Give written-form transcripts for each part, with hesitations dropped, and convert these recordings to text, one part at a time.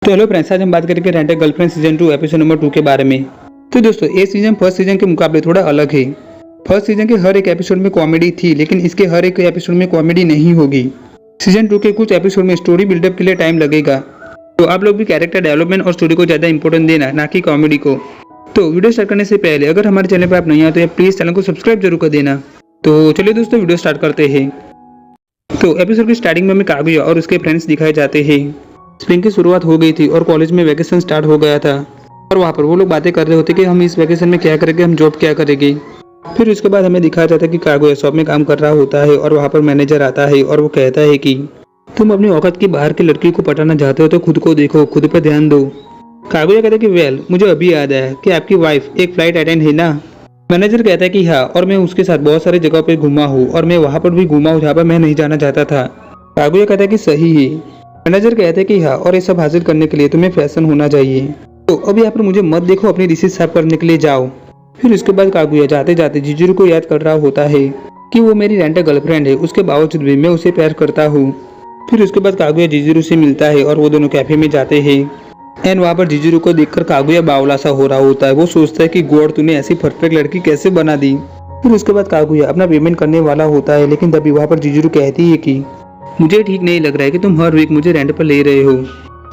तो hello friends, आज हम बात करेंगे rent a girlfriend season 2 episode number 2 के बारे में। तो दोस्तों, ये सीजन फर्स्ट सीजन के मुकाबले थोड़ा अलग है। फर्स्ट सीजन के हर एक एपिसोड में कॉमेडी थी, लेकिन इसके हर एक एपिसोड में कॉमेडी नहीं होगी। सीजन 2 के कुछ एपिसोड में स्टोरी बिल्डअप के लिए टाइम लगेगा, तो आप लोग भी कैरेक्टर डेवलपमेंट और स्टोरी को ज़्यादा इंपॉर्टेंट देना, ना कि कॉमेडी को। तो वीडियो स्टार्ट करने से पहले अगर हमारे चैनल पर आप नहीं आए तो प्लीज़ चैनल को सब्सक्राइब जरूर कर देना। तो चलिए दोस्तों, वीडियो स्टार्ट करते हैं। तो एपिसोड की स्टार्टिंग में हमें कागुया और उसके फ्रेंड्स दिखाए जाते हैं। स्प्रिंग की शुरुआत हो गई थी और कॉलेज में वैकेशन स्टार्ट हो गया था, और वहाँ पर वो लोग बातें कर रहे होते कि हम इस वैकेशन में क्या करेंगे, हम जॉब क्या करेंगे। फिर उसके बाद हमें दिखाया जाता है कि कागुया शॉप में काम कर रहा होता है और वहाँ पर मैनेजर आता है और वो कहता है कि तुम अपनी औकात की बाहर की लड़की को पटाना चाहते हो तो खुद को देखो, खुद पर ध्यान दो। कागुया कहता है कि वेल, मुझे अभी याद आया कि आपकी वाइफ एक फ्लाइट अटेंड है ना। मैनेजर कहता है कि हाँ, और मैं उसके साथ बहुत सारी जगह पर घूमा हूँ और मैं वहाँ पर भी घूमा हूँ जहाँ पर मैं नहीं जाना चाहता था। कागुया कहता है कि सही है। मैनेजर कहते हैं कि हाँ, और ये सब हासिल करने के लिए तुम्हें फैशन होना चाहिए। तो अब यहाँ पर मुझे मत देखो, अपनी रिसीट साफ करने के लिए जाओ। फिर उसके बाद कागुया जाते जाते जिजुरू को याद कर रहा होता है कि वो मेरी रेंटल गर्लफ्रेंड है, उसके बावजूद भी मैं उसे प्यार करता हूँ। फिर उसके बाद कागुया जिजुरू से मिलता है और वो दोनों कैफे में जाते हैं। एंड वहाँ पर जिजुरू को देखकर कागुया बावला सा हो रहा होता है। वो सोचता है कि गॉड, तूने ऐसी परफेक्ट लड़की कैसे बना दी। फिर उसके बाद कागुया अपना पेमेंट करने वाला होता है, लेकिन तभी वहाँ पर जिजुरू कहती है कि मुझे ठीक नहीं लग रहा है कि तुम हर वीक मुझे रेंट पर ले रहे हो।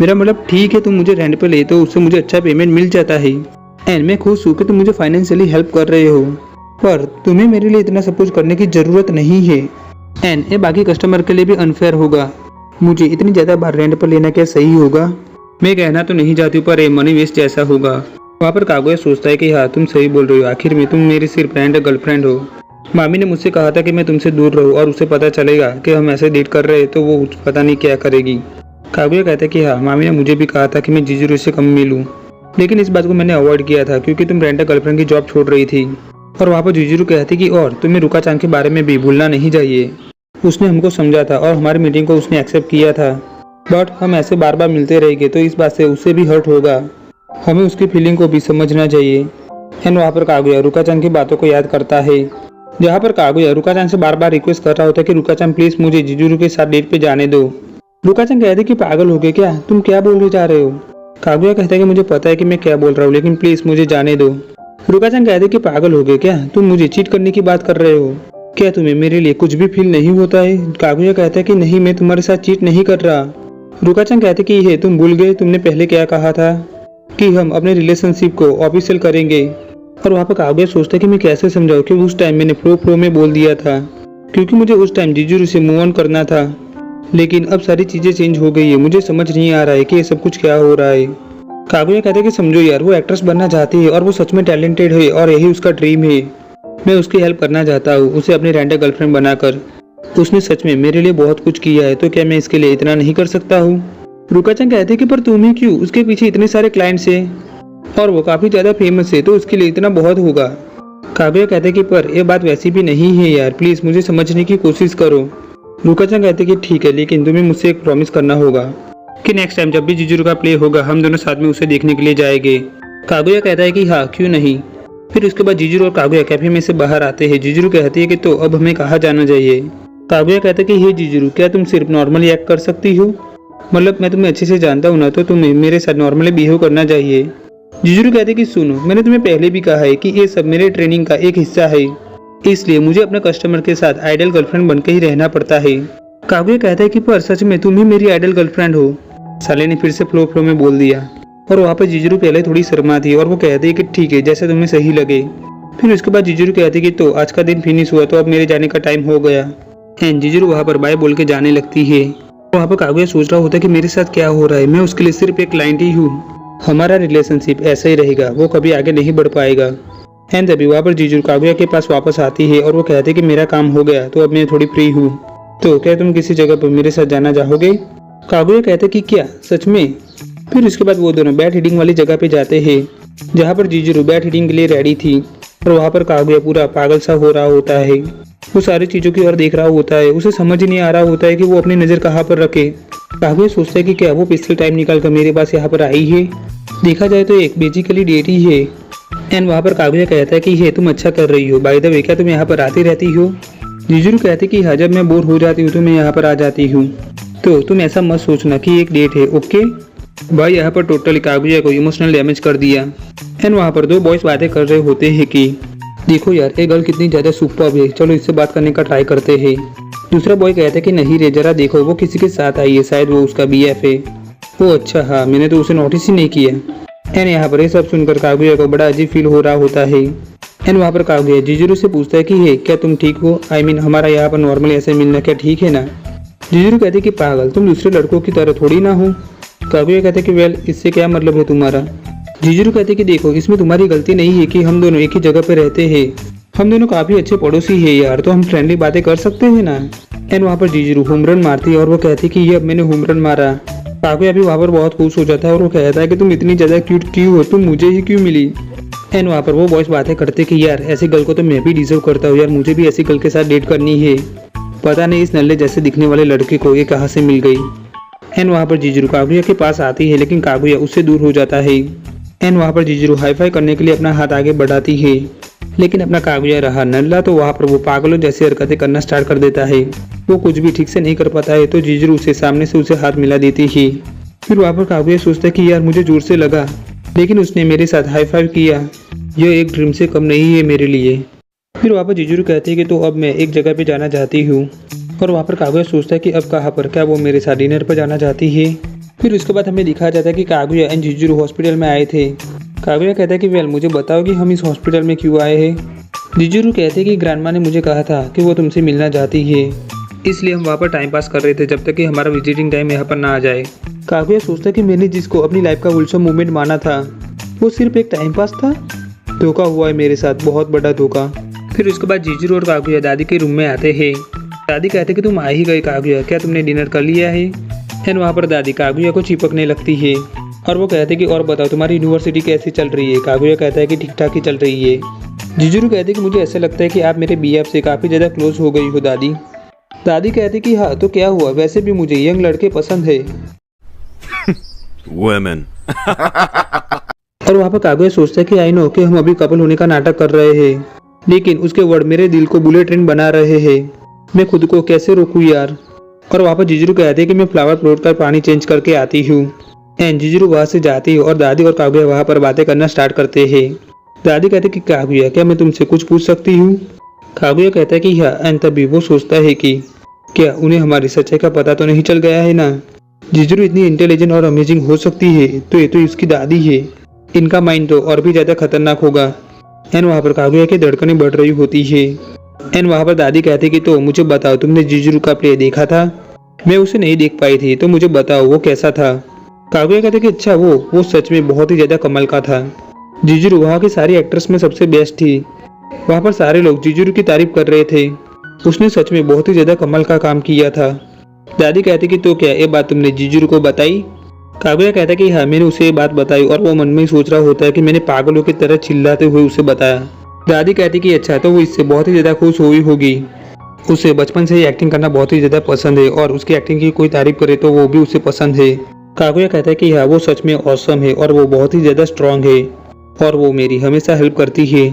मेरा मतलब ठीक है, तुम मुझे रेंट पर लेते हो, उससे मुझे अच्छा पेमेंट मिल जाता है एंड मैं खुश हूँ कि तुम मुझे फाइनेंशियली हेल्प कर रहे हो, पर तुम्हें मेरे लिए इतना सब कुछ करने की ज़रूरत नहीं है एंड ये बाकी कस्टमर के लिए भी अनफेयर होगा। मुझे इतनी ज़्यादा बार रेंट पर लेना क्या सही होगा? मैं कहना तो नहीं चाहती हूँ, पर ये मनी वेस्ट जैसा होगा। वहाँ पर कागुया सोचता है कि हाँ, तुम सही बोल रही हो, आखिर में तुम मेरी सिर्फ रेंट गर्लफ्रेंड हो। मामी ने मुझसे कहा था कि मैं तुमसे दूर रहूं और उसे पता चलेगा कि हम ऐसे डेट कर रहे हैं तो वो पता नहीं क्या करेगी। कागुया कहता है कि हाँ, मामी ने मुझे भी कहा था कि मैं जिजुरू से कम मिलूं, लेकिन इस बात को मैंने अवॉइड किया था क्योंकि तुम रेंटल गर्लफ्रेंड की जॉब छोड़ रही थी। और वहाँ पर जिजुरू कहती कि और तुम्हें रुका चांद के बारे में भी भूलना नहीं चाहिए। उसने हमको समझा था और हमारी मीटिंग को उसने एक्सेप्ट किया था, बट हम ऐसे बार बार मिलते रहेंगे तो इस बात से उसे भी हर्ट होगा। हमें उसकी फीलिंग को भी समझना चाहिए। एंड वहाँ पर कागुया रुका चांद की बातों को याद करता है, जहाँ पर कागुया रुका-चान से बार बार रिक्वेस्ट कर रहा होता है कि रुका-चान प्लीज मुझे जिजुरू के साथ डेट पे जाने दो। रुका-चान कहते कि पागल हो गए क्या, तुम क्या बोलने जा रहे हो? कागुया कहता है कि मुझे पता है कि मैं क्या बोल रहा हूँ, लेकिन प्लीज मुझे जाने दो। रुका-चान कहते कि पागल हो गए क्या, तुम मुझे चीट करने की बात कर रहे हो क्या? तुम्हें मेरे लिए कुछ भी फील नहीं होता है? कागुया कहता है कि नहीं, मैं तुम्हारे साथ चीट नहीं कर रहा। रुका-चान कहते कि ये तुम भूल गए, तुमने पहले क्या कहा था कि हम अपने रिलेशनशिप को ऑफिशियल करेंगे। और वहाँ पर कागुया सोचता है कि मैं कैसे समझाऊँ कि उस टाइम मैंने फ्लो में बोल दिया था, क्योंकि मुझे उस टाइम जिजुरू से मूव ऑन करना था, लेकिन अब सारी चीज़ें चेंज हो गई है। मुझे समझ नहीं आ रहा है कि ये सब कुछ क्या हो रहा है। कागुया कहते हैं कि समझो यार, वो एक्ट्रेस बनना चाहती है और वो सच में टैलेंटेड है और यही उसका ड्रीम है। मैं उसकी हेल्प करना चाहता हूँ, उसे अपनी रेंटल गर्लफ्रेंड बनाकर। उसने सच में मेरे लिए बहुत कुछ किया है, तो क्या मैं इसके लिए इतना नहीं कर सकता हूँ? रुका-चान कहते कि पर तुम ही क्यों, उसके पीछे इतने सारे क्लाइंट्स हैं और वो काफी ज्यादा फेमस है, तो उसके लिए इतना बहुत होगा। कागुया कहते कि पर ये बात वैसी भी नहीं है यार, प्लीज मुझे समझने की कोशिश करो। रुका-चान कहते कि ठीक है, लेकिन तुम्हें मुझसे एक प्रॉमिस करना होगा कि नेक्स्ट टाइम जब भी जिजुरू का प्ले होगा हम दोनों साथ में उसे देखने के लिए जाएंगे। कागुया कहता है कि हाँ, क्यों नहीं। फिर उसके बाद जिजुरू और कागुया कैफे में से बाहर आते हैं। जिजुरू कहती है कि तो अब हमें कहाँ जाना चाहिए? कागुया कहता है कि हे जिजुरू, क्या तुम सिर्फ नॉर्मली एक्ट कर सकती हो? मतलब मैं तुम्हें अच्छे से जानता हूँ ना, तो तुम्हें मेरे साथ नॉर्मली बिहेव करना चाहिए। जिजुरू कहते कि सुनो, मैंने तुम्हें पहले भी कहा है कि ये सब मेरे ट्रेनिंग का एक हिस्सा है, इसलिए मुझे अपने कस्टमर के साथ आइडल गर्लफ्रेंड बनकर ही रहना पड़ता है। कागुया कहता है कि पर सच में तुम ही मेरी आइडल गर्लफ्रेंड हो। साले ने फिर से फ्लो में बोल दिया। और वहाँ पर जिजुरू पहले थोड़ी शर्मा थी और वो कहती है कि ठीक है, जैसे तुम्हें सही लगे। फिर उसके बाद जिजुरू कहती कि तो आज का दिन फिनिश हुआ, तो अब मेरे जाने का टाइम हो गया। एंड जिजुरू वहाँ पर बाय बोल के जाने लगती है। वहाँ पर कागुया सोच रहा होता है कि मेरे साथ क्या हो रहा है, मैं उसके लिए सिर्फ एक क्लाइंट ही हूँ, हमारा रिलेशनशिप ऐसा ही रहेगा, वो कभी आगे नहीं बढ़ पाएगा। एंड तभी वहाँ पर जिजुरू कागुया के पास वापस आती है और वो कहती है कि मेरा काम हो गया, तो अब मैं थोड़ी फ्री हूँ, तो क्या तुम किसी जगह पर मेरे साथ जाना चाहोगे? कागुया कहते कि क्या, सच में? फिर उसके बाद वो दोनों बैट हिटिंग वाली जगह पे जाते हैं, जहाँ पर जिजुरू बैट हिटिंग के लिए रेडी थी। और वहाँ पर कागुया पूरा पागल सा हो रहा होता है, वो सारी चीज़ों की ओर देख रहा होता है। उसे समझ ही नहीं आ रहा होता है कि वो अपनी नज़र कहाँ पर रखे। कागुया सोचता है कि क्या वो पिछले टाइम निकाल कर मेरे पास यहाँ पर आई है? देखा जाए तो एक बेसिकली डेट ही है। एंड वहाँ पर कागुया कहता है कि ये तुम अच्छा कर रही हो, बाय द वे क्या तुम यहाँ पर आती रहती हो? जिजुरू कहते कि हाँ, जब मैं बोर हो जाती हूँ तो मैं यहाँ पर आ जाती हूँ, तो तुम ऐसा मत सोचना कि एक डेट है, ओके? भाई यहाँ पर टोटली कागुया को इमोशनल डैमेज कर दिया। एंड वहाँ पर दो बॉयज बातें कर रहे होते हैं कि देखो यार ये गर्ल कितनी ज़्यादा सुपर्ब है, चलो इससे बात करने का ट्राई करते हैं। दूसरा बॉय कहता है कि नहीं रे, जरा देखो वो किसी के साथ आई है, शायद वो उसका BF है। वो अच्छा हाँ, मैंने तो उसे नोटिस ही नहीं किया। एंड यहाँ पर ये सब सुनकर कागुया को बड़ा अजीब फील हो रहा होता है। एंड वहाँ पर कागुया जिजुरू से पूछता है कि हे क्या तुम ठीक हो, आई मीन हमारा यहाँ पर नॉर्मली ऐसे मिलना क्या ठीक है ना। जिजुरू कहते कि पागल, तुम दूसरे लड़कों की तरह थोड़ी ना हो। कागुया कहते कि वेल इससे क्या मतलब है तुम्हारा। जिजुरू कहते कि देखो इसमें तुम्हारी गलती नहीं है कि हम दोनों एक ही जगह पे रहते हैं, हम दोनों काफी अच्छे पड़ोसी है यार, तो हम फ्रेंडली बातें कर सकते हैं ना। एंड वहाँ पर जिजुरू होम रन मारती है और वो कहती कि ये अब मैंने होम रन मारा। कागुया भी वहाँ पर बहुत खुश हो जाता है और वो कहता है कि तुम इतनी ज्यादा क्यूट क्यों हो, तुम मुझे ही क्यों मिली। एंड वहाँ पर वो बॉयज बातें करते कि यार ऐसी गर्ल को तो मैं भी डिजर्व करता हूँ यार, मुझे भी ऐसी गर्ल के साथ डेट करनी है। पता नहीं इस नल्ले जैसे दिखने वाले लड़के को ये कहाँ से मिल गई। एंड वहाँ पर जिजुरू कागुया के पास आती है लेकिन कागुया उससे दूर हो जाता है। एंड वहाँ पर जिजुरू हाई फाई करने के लिए अपना हाथ आगे बढ़ाती है लेकिन अपना कागुया रहा नल्ला, तो वहाँ पर वो पागलों जैसी हरकतें करना स्टार्ट कर देता है। वो कुछ भी ठीक से नहीं कर पाता है तो जिजुरू उसे सामने से उसे हाथ मिला देती है। फिर वहाँ पर कागुया सोचता है कि यार मुझे जोर से लगा लेकिन उसने मेरे साथ हाई फाइव किया, यह एक ड्रीम से कम नहीं है मेरे लिए। फिर वहाँ पर जिजुरू कहते हैं कि तो अब मैं एक जगह पे जाना चाहती हूँ। और वहाँ पर कागुया सोचता है कि अब कहाँ पर, क्या वो मेरे साथ डिनर पर जाना चाहती है। फिर उसके बाद हमें दिखाया जाता है कि कागुया एंड जिजुरू हॉस्पिटल में आए थे। कागुया कहता है कि वेल मुझे बताओ कि हम इस हॉस्पिटल में क्यों आए हैं। जिजुरू कहते हैं कि ग्रैंडमा ने मुझे कहा था कि वो तुमसे मिलना चाहती है, इसलिए हम वहाँ पर टाइम पास कर रहे थे जब तक कि हमारा विजिटिंग टाइम यहाँ पर ना आ जाए। कागुया सोचता है कि मैंने जिसको अपनी लाइफ का वुलसम मोमेंट माना था वो सिर्फ एक टाइम पास था। धोखा हुआ है मेरे साथ, बहुत बड़ा धोखा। फिर उसके बाद जिजुरू और कागुया दादी के रूम में आते हैं। दादी कहते कि तुम आ ही गए कागुया, क्या तुमने डिनर कर लिया है। एंड वहाँ पर दादी कागुया को चिपकने लगती है और वो कहते कि और बताओ तुम्हारी यूनिवर्सिटी कैसी चल रही है। कागुया कहता है कि ठीक ठाक ही चल रही है। जिजुरू कहते कि मुझे ऐसा लगता है कि आप मेरे BF से काफ़ी ज़्यादा क्लोज हो गई हो दादी। दादी कहती कि हाँ तो क्या हुआ, वैसे भी मुझे यंग लड़के पसंद है। Women. और वहाँ पर कागुया सोचता है कि आई नो कि हम अभी कपल होने का नाटक कर रहे हैं लेकिन उसके वर्ड मेरे दिल को बुलेट ट्रेन बना रहे हैं, मैं खुद को कैसे रोकूं यार। और वहाँ पर जिजुरू कहते हैं कि मैं फ्लावर प्लॉट का पानी चेंज करके आती हूँ। एंड जिजुरू वहाँ से जाती है और दादी और कागुया वहाँ पर बातें करना स्टार्ट करते हैं। दादी कहते कि कागुया क्या मैं तुमसे कुछ पूछ सकती हूँ। कागुया कहता है कि हाँ। एंड तभी वो सोचता है कि क्या उन्हें हमारी सच्चाई का पता तो नहीं चल गया है ना। जिजुरू इतनी इंटेलिजेंट और अमेजिंग हो सकती है तो ये तो उसकी दादी है, इनका माइंड तो और भी ज़्यादा खतरनाक होगा। एंड वहाँ पर कागुया की धड़कनें बढ़ रही होती है। एंड वहाँ पर दादी कहती कि तो मुझे बताओ तुमने जिजुरू का प्ले देखा था, मैं उसे नहीं देख पाई थी तो मुझे बताओ वो कैसा था। कागुया कहते कि अच्छा वो सच में बहुत ही ज़्यादा कमाल का था। जिजुरू वहाँ की सारी एक्ट्रेस में सबसे बेस्ट थी। वहाँ पर सारे लोग जिजुरू की तारीफ कर रहे थे, उसने सच में बहुत ही ज़्यादा कमाल का काम किया था। दादी कहती कि तो क्या ये बात तुमने जिजुरू को बताई। कागुया कहता कि हाँ मैंने उसे ये बात बताई और वो मन में ही सोच रहा होता है कि मैंने पागलों की तरह चिल्लाते हुए उसे बताया। दादी कहती कि अच्छा तो वो इससे बहुत ही ज़्यादा खुश हुई होगी, उसे बचपन से ही एक्टिंग करना बहुत ही ज़्यादा पसंद है और उसकी एक्टिंग की कोई तारीफ करे तो वो भी उसे पसंद है। कागुया कहता है कि हाँ वो सच में ऑसम है और वो बहुत ही ज़्यादा स्ट्रांग है और वो मेरी हमेशा हेल्प करती है।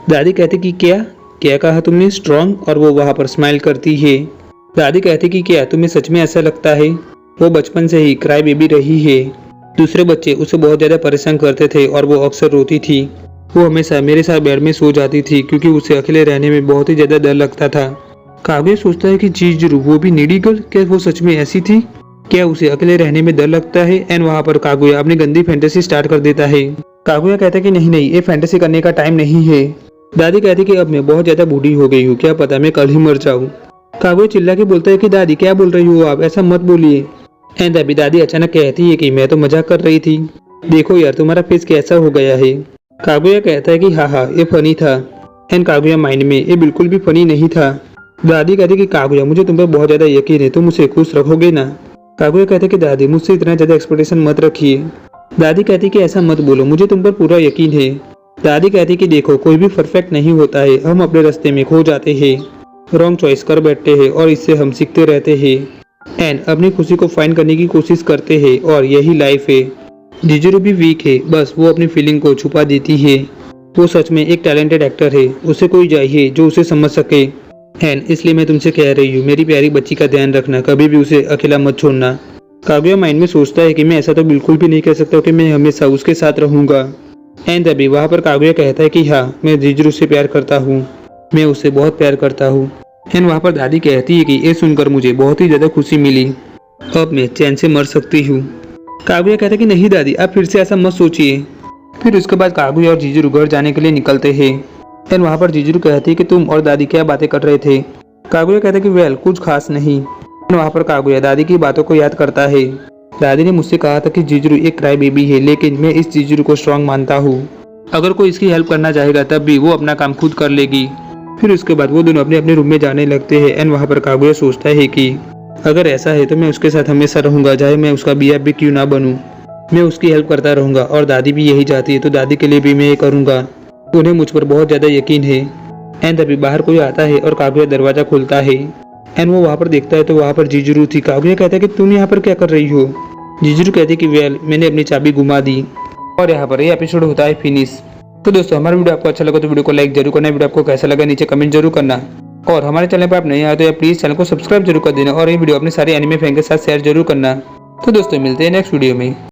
दादी कहती कि क्या क्या कहा तुमने, स्ट्रांग। और वो वहाँ पर स्माइल करती है। दादी कहती कि क्या तुम्हें सच में ऐसा लगता है। वो बचपन से ही क्राई बेबी रही है, दूसरे बच्चे उसे बहुत ज़्यादा परेशान करते थे और वो अक्सर रोती थी। वो हमेशा मेरे साथ बेड में सो जाती थी क्योंकि उसे अकेले रहने में बहुत ही ज़्यादा डर लगता था। कागुया सोचता है कि जिजुरू वो भी नीडी गर्ल, क्या वो सच में ऐसी थी, क्या उसे अकेले रहने में डर लगता है। एंड वहाँ पर कागुया अपनी गंदी फैंटेसी स्टार्ट कर देता है। कागुया कहता है कि नहीं नहीं ये फैंटेसी करने का टाइम नहीं है। दादी कहती कि अब मैं बहुत ज़्यादा बूढ़ी हो गई हूँ, क्या पता मैं कल ही मर जाऊँ। कागुया चिल्ला के बोलता है कि दादी क्या बोल रही हो आप, ऐसा मत बोलिए। एंड अभी दादी अचानक कहती है कि मैं तो मजाक कर रही थी, देखो यार तुम्हारा फेस कैसा हो गया है। कागुया कहता है कि हाँ ये फनी था। एंड कागुया माइंड में ये बिल्कुल भी फनी नहीं था। दादी कहती कि कागुया मुझे तुम पर बहुत ज़्यादा यकीन है, तुम मुझे खुश रखोगे ना। कागुया कहते कि दादी मुझसे इतना ज़्यादा एक्सपेक्टेशन मत रखिए। दादी कहती कि ऐसा मत बोलो, मुझे तुम पर पूरा यकीन है। दादी कहती कि देखो कोई भी परफेक्ट नहीं होता है, हम अपने रास्ते में खो जाते हैं, रॉन्ग चॉइस कर बैठते हैं और इससे हम सीखते रहते हैं एंड अपनी खुशी को फाइंड करने की कोशिश करते हैं और यही लाइफ है। जिजुरू भी वीक है, बस वो अपनी फीलिंग को छुपा देती है। वो सच में एक टैलेंटेड एक्टर है, उसे कोई चाहिए जो उसे समझ सके। एंड इसलिए मैं तुमसे कह रही हूँ मेरी प्यारी बच्ची का ध्यान रखना, कभी भी उसे अकेला मत छोड़ना। कागुया माइंड में सोचता है कि मैं ऐसा तो बिल्कुल भी नहीं कह सकता कि मैं हमेशा उसके साथ रहूंगा। एंड तभी वहाँ पर कागुया कहता है कि हाँ, मैं जिजुरू से प्यार करता हूँ, मैं उससे बहुत प्यार करता हूँ। एंड वहाँ पर दादी कहती है कि ये सुनकर मुझे बहुत ही ज़्यादा खुशी मिली, अब मैं चैन से मर सकती हूँ। कागुया कहता है कि नहीं दादी, आप फिर से ऐसा मत सोचिए। फिर उसके बाद कागुया और जिजुरू घर जाने के लिए निकलते हैं। एंड वहाँ पर जिजुरू कहती है कि तुम और दादी क्या बातें कर रहे थे। कागुया कहता है कि वेल कुछ खास नहीं। वहाँ पर कागुया दादी की बातों को याद करता है। दादी ने मुझसे कहा था कि जिजुरू एक क्राई बेबी है, लेकिन मैं इस जिजुरू को स्ट्रांग मानता हूँ। अगर कोई इसकी हेल्प करना चाहेगा तब भी वो अपना काम खुद कर लेगी। फिर उसके बाद वो दोनों अपने अपने रूम में जाने लगते हैं। एंड वहाँ पर कागुया सोचता है कि अगर ऐसा है तो मैं उसके साथ हमेशा रहूंगा, चाहे मैं उसका बीएफ भी क्यों ना बनूं। मैं उसकी हेल्प करता रहूंगा और दादी भी यही चाहती है तो दादी के लिए भी मैं ये करूंगा। उन्हें मुझ पर बहुत ज़्यादा यकीन है। एंड अभी बाहर कोई आता है और कागुया दरवाज़ा खोलता है। एंड वो वहाँ पर देखता है तो वहाँ पर जिजुरू थी। कागुया कहता है कि तुम यहाँ पर क्या कर रही हो। जिजुरू कहती है कि वेल मैंने अपनी चाबी घुमा दी। और यहाँ पर ये एपिसोड होता है फिनिश। तो दोस्तों हमारा वीडियो आपको अच्छा लगा तो वीडियो को लाइक जरूर करना, वीडियो आपको कैसा लगा नीचे कमेंट जरूर करना, और हमारे चैनल पर आप नहीं आए तो प्लीज़ चैनल को सब्सक्राइब जरूर कर देना और ये वीडियो अपने सारे एनिमे फैन के साथ शेयर जरूर करना। तो दोस्तों मिलते हैं नेक्स्ट वीडियो में।